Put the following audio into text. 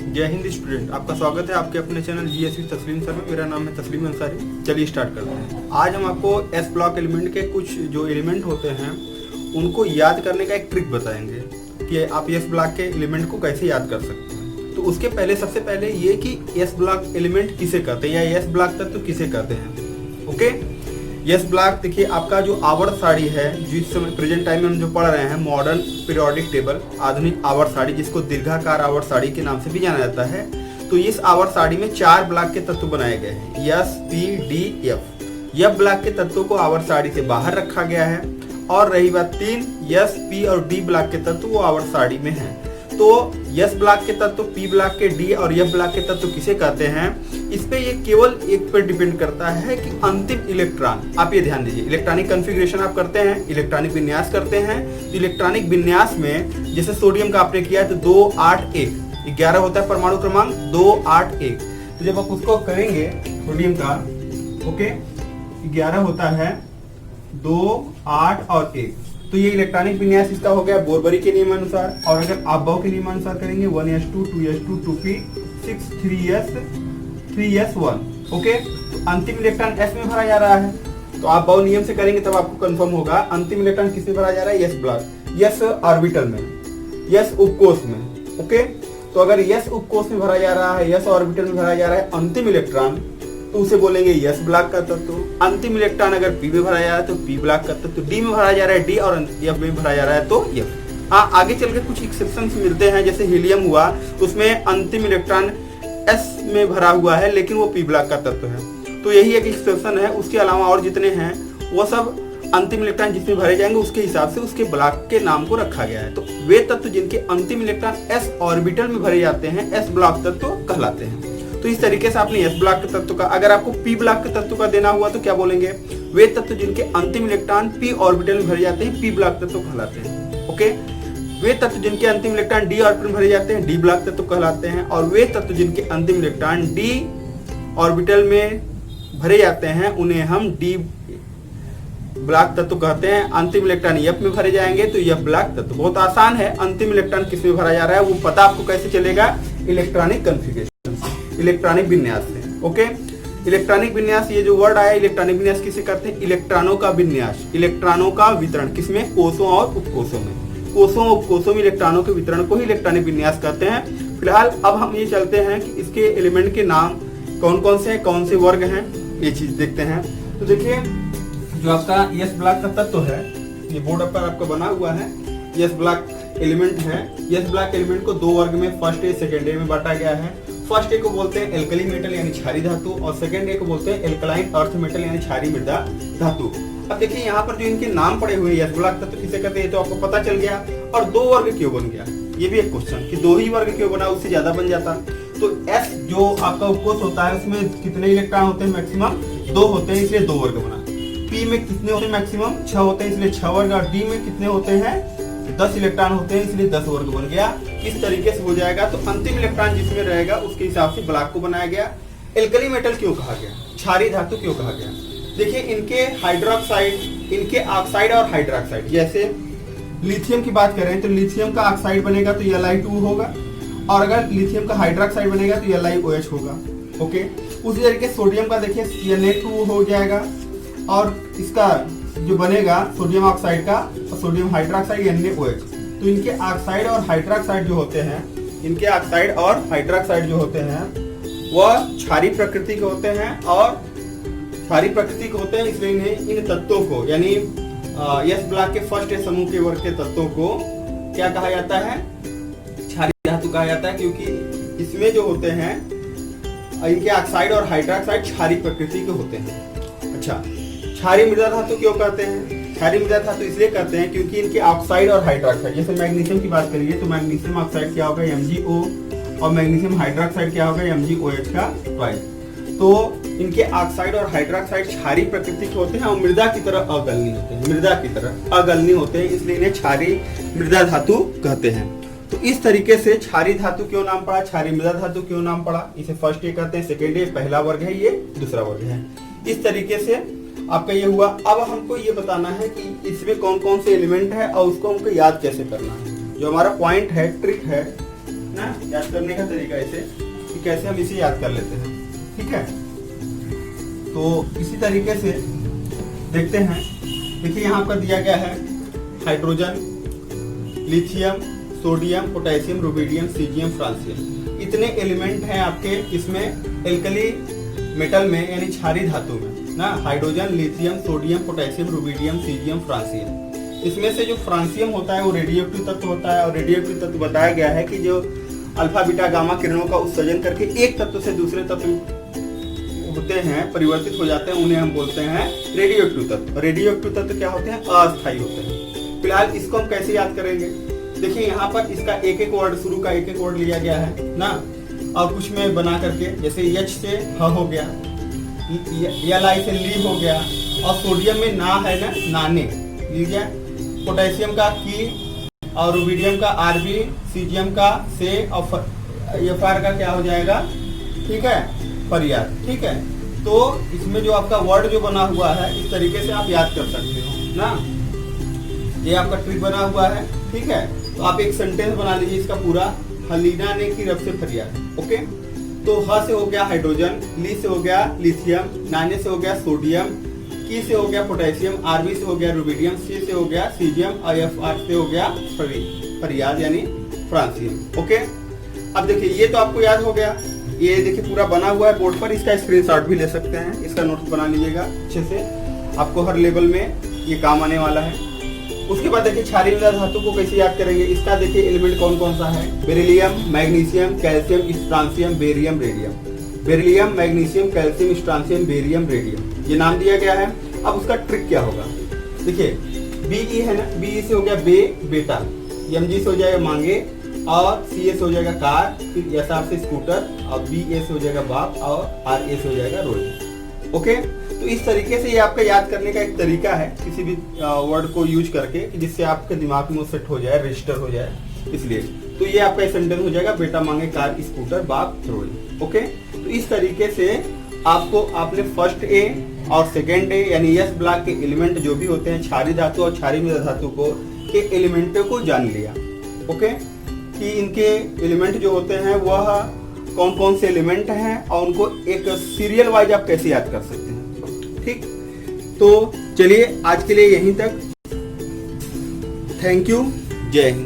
जय हिंद स्टूडेंट, आपका स्वागत है आपके अपने चैनल जीएसवी तस्लीम सर में। मेरा नाम है तस्लीम अंसारी। चलिए स्टार्ट करते हैं। आज हम आपको एस ब्लॉक एलिमेंट के कुछ जो एलिमेंट होते हैं उनको याद करने का एक ट्रिक बताएंगे कि आप एस ब्लॉक के एलिमेंट को कैसे याद कर सकते हैं। तो उसके पहले सबसे पहले ये कि एस ब्लॉक एलिमेंट किसे कहते हैं या एस ब्लॉक तत्व किसे कहते हैं। ओके, यस ब्लॉक देखिए आपका जो आवर्त सारणी है, जिस समय प्रेजेंट टाइम में हम जो पढ़ रहे हैं मॉडर्न पीरियोडिक टेबल, आधुनिक आवर्त सारणी, जिसको दीर्घाकार आवर्त सारणी के नाम से भी जाना जाता है। तो इस आवर्त सारणी में 4 ब्लॉक के तत्व बनाए गए हैं, yes, P, D, F. F block के तत्वों को आवर्त सारणी से बाहर रखा गया है। और रही बात 3, यस, पी और डी ब्लॉक के तत्व वो आवर्त सारणी में है। तो यस ब्लॉक के तत्व, पी ब्लॉक के डी और एफ ब्लॉक के तत्व किसे कहते हैं, इस पे ये केवल एक पर डिपेंड करता है कि अंतिम इलेक्ट्रॉन, आप ये ध्यान दीजिए, इलेक्ट्रॉनिक कॉन्फ़िगरेशन आप करते हैं, इलेक्ट्रॉनिक विन्यास करते हैं। तो इलेक्ट्रॉनिक विन्यास में जैसे सोडियम का आपने किया है तो 2, 8, 1, 11 होता है परमाणु क्रमांक 2, 8, 1। तो जब आप उसको करेंगे सोडियम का, ओके, 11 होता है 2, 8 और 1। तो ये इलेक्ट्रॉनिक विन्यास इसका हो गया बोरबरी के नियमानुसार। और अगर आप बाउ के नियमानुसार करेंगे 1s2, 2s2, 2p, 6, 3s, 3s1। Okay, तो अंतिम इलेक्ट्रॉन s में भरा जा रहा है। तो आप बाउ नियम से करेंगे तब आपको कंफर्म होगा अंतिम इलेक्ट्रॉन किस में भरा जा रहा है, s ब्लॉक, s ऑर्बिटल में, s उपकोष में। ओके, तो अगर s उपकोष में भरा जा रहा है, s ऑर्बिटल में भरा जा रहा है अंतिम इलेक्ट्रॉन, तो उसे बोलेंगे यस ब्लॉक का तत्व। अंतिम इलेक्ट्रॉन अगर पी में भरा जा रहा है तो पी ब्लॉक का तत्व, डी में भरा जा रहा है डी और एफ में भरा जा रहा है तो एफ। हाँ, आगे चल के कुछ एक्सेप्शंस मिलते हैं, जैसे हीलियम हुआ, उसमें अंतिम इलेक्ट्रॉन एस में भरा हुआ है लेकिन वो पी ब्लॉक का तत्व है, तो यही एक एक्सेप्शन है। उसके अलावा और जितने हैं वो सब अंतिम इलेक्ट्रॉन जिसमें भरे जाएंगे उसके हिसाब से उसके ब्लॉक के नाम को रखा गया है। तो वे तत्व जिनके अंतिम इलेक्ट्रॉन एस ऑर्बिटल में भरे जाते हैं एस ब्लॉक तत्व कहलाते हैं। तो इस तरीके से आपने एस ब्लॉक के तत्व का, अगर आपको पी ब्लॉक के तत्व का देना हुआ तो क्या बोलेंगे, वे तत्व जिनके अंतिम इलेक्ट्रॉन पी ऑर्बिटल में भरे जाते हैं पी ब्लॉक तत्व कहलाते हैं। ओके, वे तत्व जिनके अंतिम इलेक्ट्रॉन डी ऑर्बिटल में भरे जाते हैं डी ब्लॉक तत्व कहलाते हैं। और वे तत्व जिनके अंतिम इलेक्ट्रॉन डी ऑर्बिटल में भरे जाते हैं उन्हें हम डी ब्लॉक तत्व कहते हैं। अंतिम इलेक्ट्रॉन एफ में भरे जाएंगे तो एफ ब्लॉक तत्व। बहुत आसान है, अंतिम इलेक्ट्रॉन किस में भरा जा रहा है वो पता आपको कैसे चलेगा, इलेक्ट्रॉनिक कॉन्फ़िगरेशन, इलेक्ट्रॉनिक विन्यास से। ओके, इलेक्ट्रॉनिक विन्यास, ये जो वर्ड आया इलेक्ट्रॉनिक विन्यास किसे करते हैं, इलेक्ट्रॉनों का विन्यास, इलेक्ट्रॉनों का वितरण, किसमें, कोषों और उपकोषों में। कोषों और उपकोषों में इलेक्ट्रॉनों के वितरण को ही इलेक्ट्रॉनिक विन्यास कहते हैं। फिलहाल अब हम ये चलते हैं कि इसके एलिमेंट के नाम कौन कौन से हैं, कौन से वर्ग हैं, ये चीज देखते हैं। तो देखिए जो आपका एस ब्लॉक का तत्व है, ये बोर्ड पर आपका बना हुआ है, एस ब्लॉक एलिमेंट है। एस ब्लॉक एलिमेंट को 2 वर्ग में, फर्स्ट ए सेकेंड ए में बांटा गया है। फर्स्ट ए को बोलते हैं एल्कली मेटल यानी क्षारीय धातु और सेकंड ए को बोलते हैं एल्कलाइन अर्थ मेटल यानी क्षारीय मृदा धातु। अब देखिए यहाँ पर जो इनके नाम पड़े हुए हैं, एस ब्लॉक तत्व किसे कहते हैं तो आपको पता चल गया। और 2 वर्ग क्यों बन गया, ये भी एक क्वेश्चन कि 2 ही वर्ग क्यों बना, उससे ज्यादा बन जाता। तो एस जो आपका उपकोष होता है उसमें कितने इलेक्ट्रॉन होते हैं, मैक्सिमम 2 होते हैं, इसलिए 2 वर्ग बना। पी में कितने होते हैं, मैक्सिमम 6 होते हैं, इसलिए 6 वर्ग। और डी में कितने होते हैं, 10 इलेक्ट्रॉन होते हैं, इसलिए 10 वर्ग बन गया। इस तरीके से हो जाएगा। तो अंतिम इलेक्ट्रॉन जिसमें रहेगा उसके हिसाब से ब्लॉक को बनाया गया। एल्कली मेटल क्यों कहा गया, क्षारीय धातु क्यों कहा गया, देखिए इनके हाइड्रोक्साइड, इनके ऑक्साइड और हाइड्रोक्साइड, जैसे लिथियम की बात करें तो लिथियम का ऑक्साइड बनेगा तो Li2 होगा, और अगर लिथियम का हाइड्रोक्साइड बनेगा तो LiOH होगा। ओके, उसी तरीके सोडियम का देखिए Na2 हो जाएगा, और इसका जो बनेगा सोडियम ऑक्साइड का सोडियम हाइड्रोक्साइड NaOH। तो इनके ऑक्साइड और हाइड्रोक्साइड जो होते हैं, इनके ऑक्साइड और हाइड्रोक्साइड जो होते हैं वह क्षारीय प्रकृति के होते हैं, और क्षारीय प्रकृति के होते हैं, इसलिए इन्हें इन तत्वों को यानी एस ब्लॉक के फर्स्ट समूह के वर्ग के तत्वों को क्या कहा जाता है, क्षारीय धातु कहा जाता है, क्योंकि इसमें जो होते हैं इनके ऑक्साइड और हाइड्रोक्साइड क्षारीय प्रकृति के होते हैं। अच्छा, क्षारीय मृदा धातु क्यों कहते हैं, क्षारीय मृदा धातु इसलिए कहते हैं क्योंकि इनके ऑक्साइड और हाइड्रोक्साइड, जैसे मैग्नीशियम की बात करिए तो मैग्नीशियम ऑक्साइड क्या होगा, MgO, और मैग्नीशियम हाइड्रोक्साइड क्या होगा, MgOH का ट्वाइस। तो इनके ऑक्साइड और हाइड्रोक्साइड क्षारीय प्रकृति के होते हैं और मृदा की तरह अगलनीय होते हैं, मृदा की तरह अगलनीय होते हैं, इसलिए इन्हें क्षारीय मृदा धातु कहते हैं। तो इस तरीके से क्षारीय धातु क्यों नाम पड़ा, क्षारीय मृदा धातु क्यों नाम पड़ा, इसे फर्स्ट ए कहते हैं, सेकेंड ए पहला वर्ग है, ये दूसरा वर्ग है। इस तरीके से आपका ये हुआ। अब हमको ये बताना है कि इसमें कौन कौन से एलिमेंट है और उसको हमको याद कैसे करना है। जो हमारा पॉइंट है, ट्रिक है, ना। याद करने का तरीका ऐसे कि कैसे हम इसे याद कर लेते हैं, ठीक है। तो इसी तरीके से देखते हैं। देखिए यहाँ पर दिया गया है hydrogen, lithium, sodium, potassium, rubidium, caesium, francium. इतने एलिमेंट हैं आपके इसमें एल्कली मेटल में यानी क्षारीय धातु में ना। Hydrogen, lithium, sodium, potassium, rubidium, caesium, francium. इसमें से जो फ्रांसियम होता है वो रेडियोएक्टिव तत्व होता है, और रेडियोएक्टिव तत्व बताया गया है कि जो अल्फा बीटा गामा किरणों का उत्सर्जन करके एक तत्व से दूसरे तत्व होते हैं, परिवर्तित हो जाते हैं, उन्हें हम बोलते हैं रेडियोएक्टिव तत्व। रेडियोएक्टिव तत्व क्या होते हैं? अस्थायी होते हैं। फिलहाल इसको हम कैसे याद करेंगे? देखिए यहाँ पर इसका एक एक वर्ड, शुरू का एक एक वर्ड लिया गया है ना, और कुछ में बना करके, जैसे एच से ह हो गया, LI से ली हो गया, और सोडियम में ना है ना, नाने लीजिए, पोटेशियम का की, और रुबिडियम का RB, सीजियम का से, और FR का क्या हो जाएगा, ठीक है, फरियाद, ठीक है। तो इसमें जो आपका वर्ड जो बना हुआ है इस तरीके से आप याद कर सकते हो ना। ये आपका ट्रिक बना हुआ है, ठीक है। तो आप एक सेंटेंस बना लीजिए इसका पूरा, हलीना ने की रब से फरियाद, ओके। तो ह से हो गया हाइड्रोजन, ली से हो गया लिथियम, नाने से हो गया सोडियम, की से हो गया पोटेशियम, RB से हो गया रुबिडियम, सी से हो गया सीजियम, और FR से हो गया फरियाद यानी फ्रांसियम, ओके। अब देखिए ये तो आपको याद हो गया। ये देखिए पूरा बना हुआ है बोर्ड पर, इसका स्क्रीनशॉट भी ले सकते हैं, इसका नोट्स बना लीजिएगा अच्छे से, आपको हर लेवल में ये काम आने वाला है। उसके बाद देखिए क्षारीय मृदा धातु को कैसे याद करेंगे। इसका देखिए एलिमेंट कौन कौन सा है? Beryllium, magnesium, calcium, strontium, barium, radium. Beryllium, magnesium, calcium, strontium, barium, radium, ये नाम दिया गया है। अब उसका ट्रिक क्या होगा? देखिए BE है ना, BE से हो गया बेटा, MG से हो जाएगा मांगे, और CA से हो जाएगा कार, फिर SR से स्कूटर, और BA से हो जाएगा बाप, और RA से हो जाएगा रोल, ओके। तो इस तरीके से ये आपका याद करने का एक तरीका है, किसी भी वर्ड को यूज करके, जिससे आपके दिमाग में सेट हो जाए, रजिस्टर हो जाए, इसलिए। तो ये आपका सेंटेंस हो जाएगा, बेटा मांगे कार, स्कूटर, बाप रोल, ओके। तो इस तरीके से आपने फर्स्ट A और सेकेंड A यानी S ब्लॉक के एलिमेंट जो भी होते हैं, क्षारीय धातु और क्षारीय मृदा धातु के एलिमेंटों को जान लिया, ओके, कि इनके एलिमेंट जो होते हैं वह कौन कौन से एलिमेंट हैं, और उनको एक सीरियल वाइज आप कैसे याद कर सकते हैं, ठीक। तो चलिए आज के लिए यहीं तक, थैंक यू, जय हिंद।